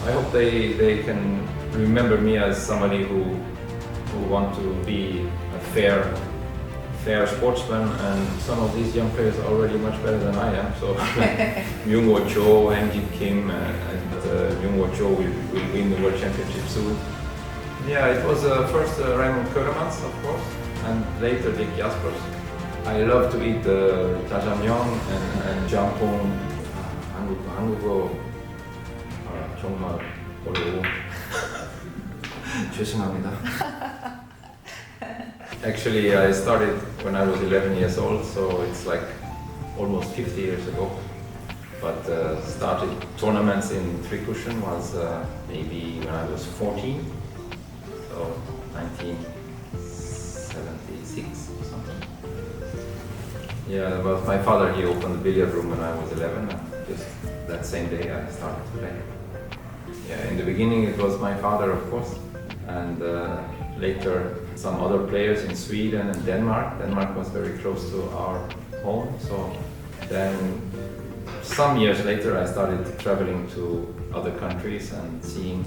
I hope they can remember me as somebody who want to be a fair sportsman, and some of these young players are already much better than I am. So Myung-Woo Cho, Han-Jin Kim, and Myung-Woo Cho will win the World Championship soon. Yeah, it was first Raymond Keulemans, of course, and later Dick Jaspers. I love to eat jjajangmyeon and jampong. 한국어 정말 어려워. 죄송합니다. Actually, I started when I was 11 years old, so it's like almost 50 years ago. But started tournaments in three cushion was maybe when I was 14, so 1976 or something. Yeah, well, my father, he opened the billiard room when I was 11, and just that same day I started to play. Yeah, in the beginning it was my father, of course, and later some other players in Sweden and Denmark. Denmark was very close to our home, so then some years later I started traveling to other countries and seeing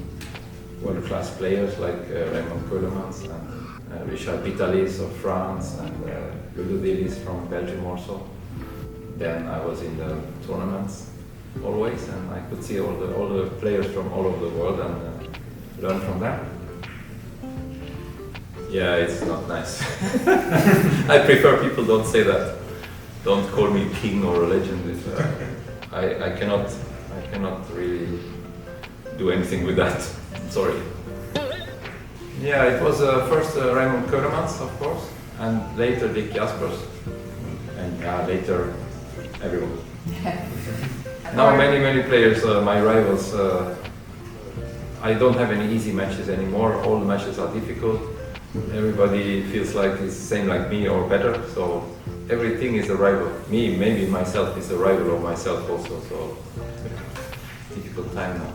world-class players like Raymond Keulemans and Richard Vitalis of France and Ludo Dillis from Belgium also. Then I was in the tournaments always, and I could see all the players from all over the world and learn from them. Yeah, it's not nice. I prefer people don't say that. Don't call me king or a legend. I cannot really do anything with that. Sorry. Yeah, it was first Raymond Keulemans, of course, and later Dick Jaspers, and later everyone. Now many players, my rivals. I don't have any easy matches anymore. All the matches are difficult. Everybody feels like it's the same like me or better. So everything is a rival. Me, maybe myself is a rival of myself also. So difficult time now.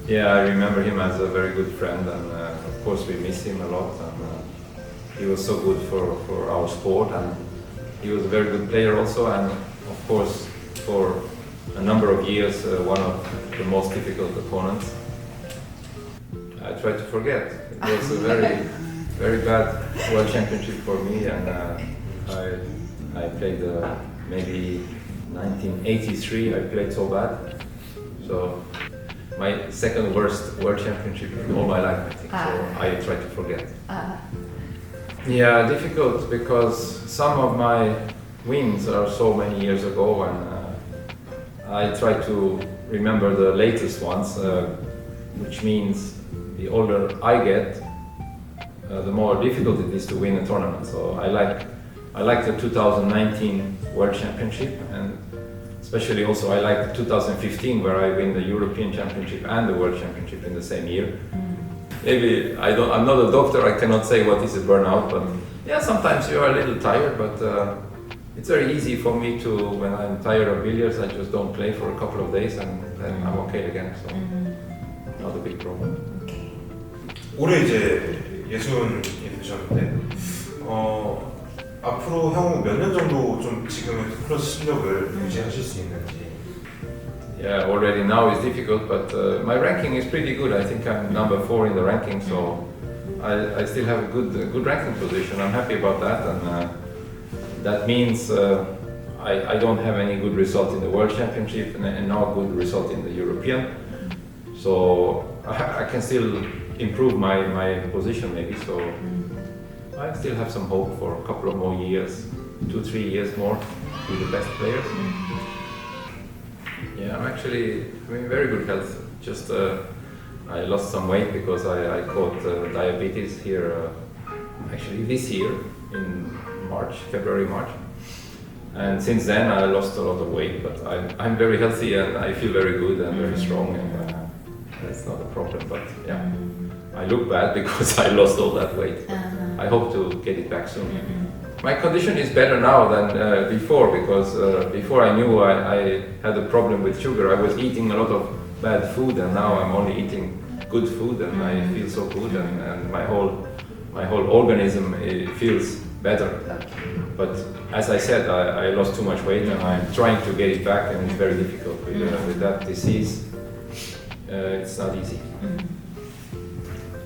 Yeah, I remember him as a very good friend, and of course we miss him a lot. And he was so good for our sport, and he was a very good player also. And of course, for a number of years, one of the most difficult opponents. I try to forget. It was a very bad World Championship for me, and I played maybe 1983. I played so bad. So my second worst World Championship in all my life, I think. So I try to forget. Yeah, difficult because some of my wins are so many years ago, and I try to remember the latest ones, which means the older I get, the more difficult it is to win a tournament. So I like the 2019 World Championship, and especially also I like 2015, where I win the European Championship and the World Championship in the same year. Maybe I'm not a doctor, I cannot say what is a burnout, but yeah, sometimes you are a little tired, but it's very easy for me to, when I'm tired of billiards, I just don't play for a couple of days and then I'm okay again, so not a big problem. Okay. 올해 이제 60이 되셨는데 앞으로 향후 몇 년 정도 좀 지금의 플러스 실력을 유지하실 수 있는지. Yeah, already now is difficult, but my ranking is pretty good. I think I'm number 4 in the ranking, so I still have a good ranking position. I'm happy about that, and that means I don't have any good result in the World Championship and no good result in the European. So I can still improve my position maybe. So I still have some hope for a couple of more years, 2-3 years more, to be the best players. Yeah, I'm actually in very good health. Just I lost some weight because I caught diabetes here actually this year in February, March. And since then I lost a lot of weight, but I'm very healthy and I feel very good and very strong, and that's not a problem. But yeah, I look bad because I lost all that weight. I hope to get it back soon. My condition is better now than before, because before I knew I had a problem with sugar. I was eating a lot of bad food, and now I'm only eating good food, and I feel so good, and my whole organism feels better. But as I said, I lost too much weight, and I'm trying to get it back, and it's very difficult with that disease. it's not easy.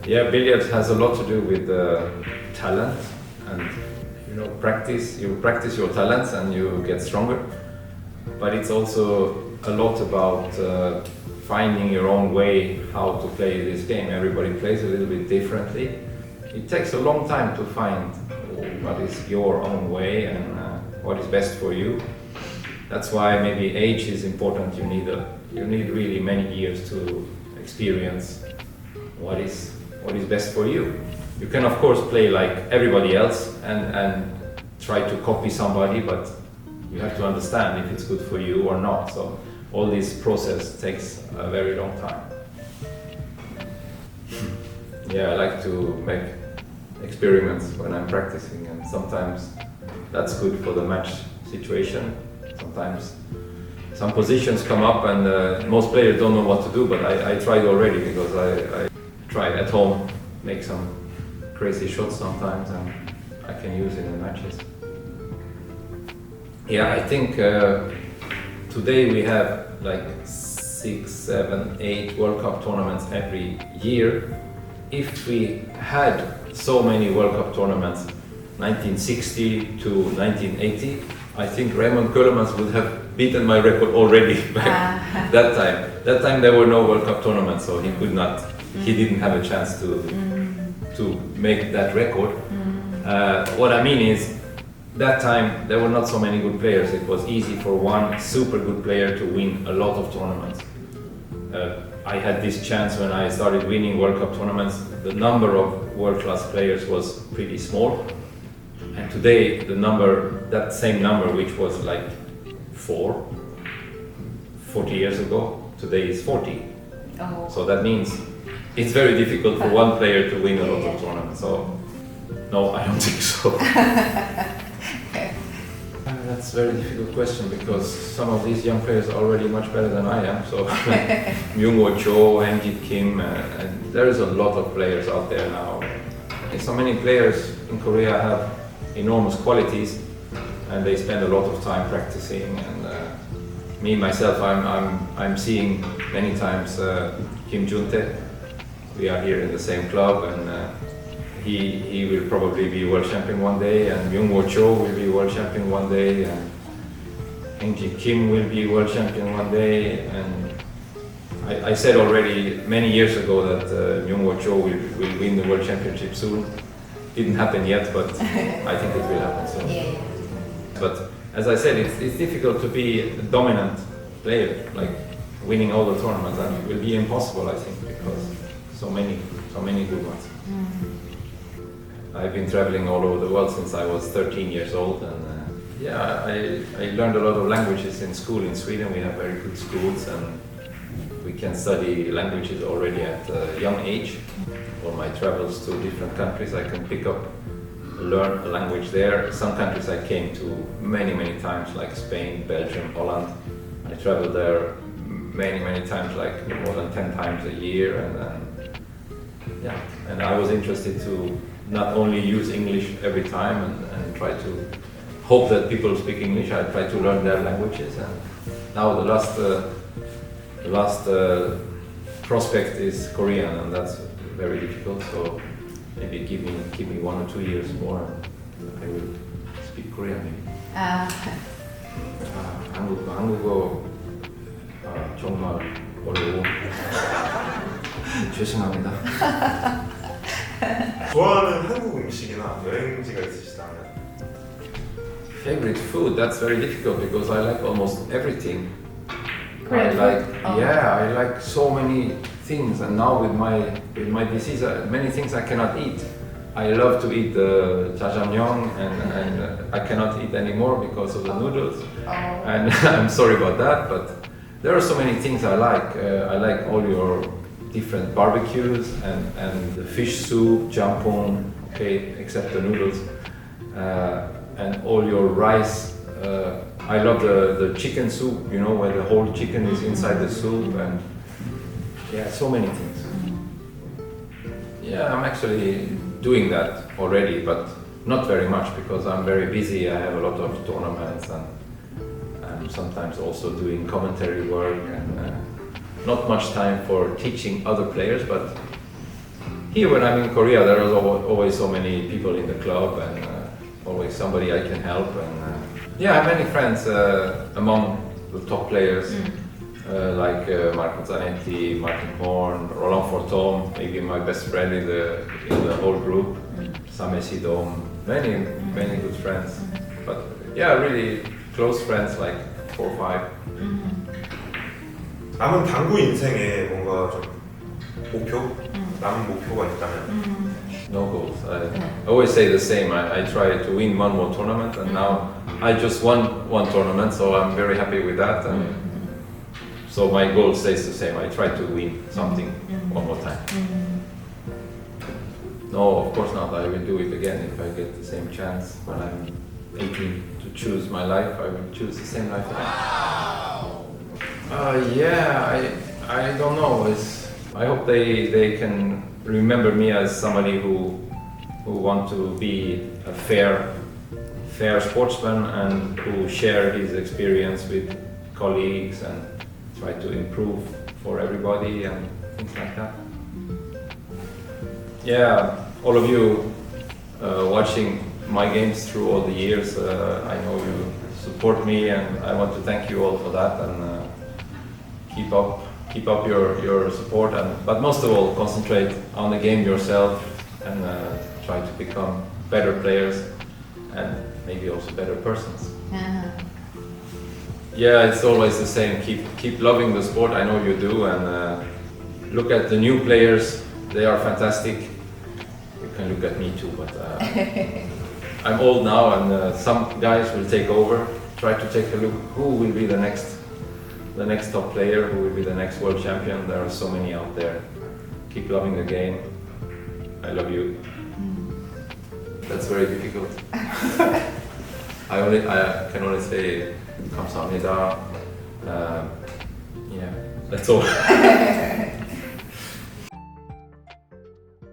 Yeah, billiards has a lot to do with talent, and you know, you practice your talents and you get stronger. But it's also a lot about finding your own way how to play this game. Everybody plays a little bit differently. It takes a long time to find what is your own way and what is best for you. That's why maybe age is important. You need really many years to experience what is best for you. You can of course play like everybody else and try to copy somebody, but you have to understand if it's good for you or not. So all this process takes a very long time. Yeah, I like to make experiments when I'm practicing, and sometimes that's good for the match situation. Sometimes some positions come up and most players don't know what to do, but I tried already, because I try at home, make some crazy shots sometimes, and I can use in the matches. Yeah, I think today we have like 6, 7, 8 World Cup tournaments every year. If we had so many World Cup tournaments, 1960 to 1980, I think Raymond Keulemans would have beaten my record already back that time. That time there were no World Cup tournaments, so he could not. He didn't have a chance to make that record. What I mean is, that time there were not so many good players. It was easy for one super good player to win a lot of tournaments. I had this chance when I started winning World Cup tournaments. The number of world-class players was pretty small, and today that same number, which was like 40 years ago, today is 40. Oh. So that means it's very difficult for one player to win a lot of tournaments. So no, I don't think so. That's a very difficult question, because some of these young players are already much better than I am. So Myung-Woo Cho, Heng-Jit Kim, and there is a lot of players out there now. And so many players in Korea have enormous qualities, and they spend a lot of time practicing. And me myself, I'm seeing many times Kim Jun-tae. We are here in the same club, and he will probably be world champion one day, and Myung-Woo Cho will be world champion one day, and Heng-Jit Kim will be world champion one day. And I said already many years ago that Myung-Woo Cho will win the world championship soon. Didn't happen yet, but I think it will happen soon. Yeah. But as I said, it's difficult to be a dominant player, like winning all the tournaments, and it will be impossible, I think, because so many good ones. I've been traveling all over the world since I was 13 years old, and I learned a lot of languages in school in Sweden. We have very good schools, and we can study languages already at a young age. On my travels to different countries, I can learn a language there. Some countries I came to many times, like Spain, Belgium, Holland. I traveled there many times, like more than 10 times a year, and I was interested to not only use English every time and try to hope that people speak English. I try to learn their languages, and now the last prospect is Korean, and that's very difficult. So maybe give me 1 or 2 years more, and I will speak Korean maybe. 한국어 정말 어려워. 죄송합니다. 좋아하는 한국 음식이나 여행지가 있으시다면? Favorite food? That's very difficult, because I like almost everything. Korean food? I like so many things, and now with my disease, many things I cannot eat. I love to eat the jjajangmyeon, and I cannot eat anymore because of the noodles. And I'm sorry about that, but there are so many things I like. I like all your different barbecues and the fish soup, jampong, okay, except the noodles, and all your rice. I love the chicken soup, you know, where the whole chicken is inside the soup, and yeah, so many things. Yeah, I'm actually doing that already, but not very much, because I'm very busy. I have a lot of tournaments, and I'm sometimes also doing commentary work, and not much time for teaching other players, but here when I'm in Korea, there is always so many people in the club and always somebody I can help. And yeah, I have many friends among the top players, like Marco Zanetti, Martin Horn, Roland Fortom, maybe my best friend in the whole group, Same Sidom, many good friends. But yeah, really close friends, like 4 or 5. 남은 당구 인생에 뭔가 좀 목표? 남은 목표가 있다면? No goals. I always say the same. I try to win one more tournament, and now I just won one tournament, so I'm very happy with that. And so my goal stays the same. I try to win something one more time. No, of course not. I will do it again if I get the same chance when I'm 18 to choose my life. I will choose the same life again. Yeah, I don't know. I hope they can remember me as somebody who want to be a fair sportsman and who share his experience with colleagues and try to improve for everybody and things like that. Yeah, all of you watching my games through all the years, I know you support me, and I want to thank you all for that, and keep up your support, but most of all concentrate on the game yourself and try to become better players and maybe also better persons. Yeah, it's always the same. Keep loving the sport. I know you do, and look at the new players. They are fantastic. You can look at me too, but I'm old now, and some guys will take over. Try to take a look who will be the next top player, who will be the next world champion. There are so many out there. Keep loving the game. I love you. That's very difficult. I can only say 감사합니다. Yeah, that's all.